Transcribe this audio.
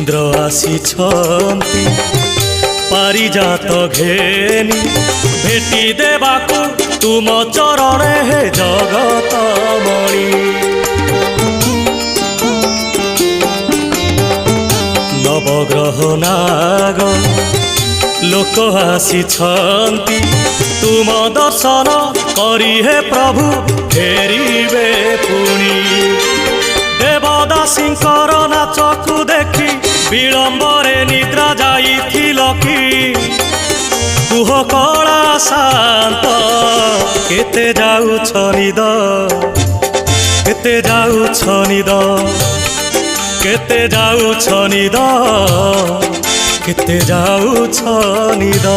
इंद्र आसीछन्ति पारिजात घेनी भेटी देवाकू तुम चरणे हे जगत मणि। नवग्रह नाग लोक आसीछन्ति तुम दर्शन करी हे प्रभु फेरिबे पुणी। देवदासींकर नाचकू देखी विलंबरे निद्रा जाइथिल कि कुह कला शांत केते जाउछ निद केते जाउछ निद केते जाउछ निद केते जाउछ निद।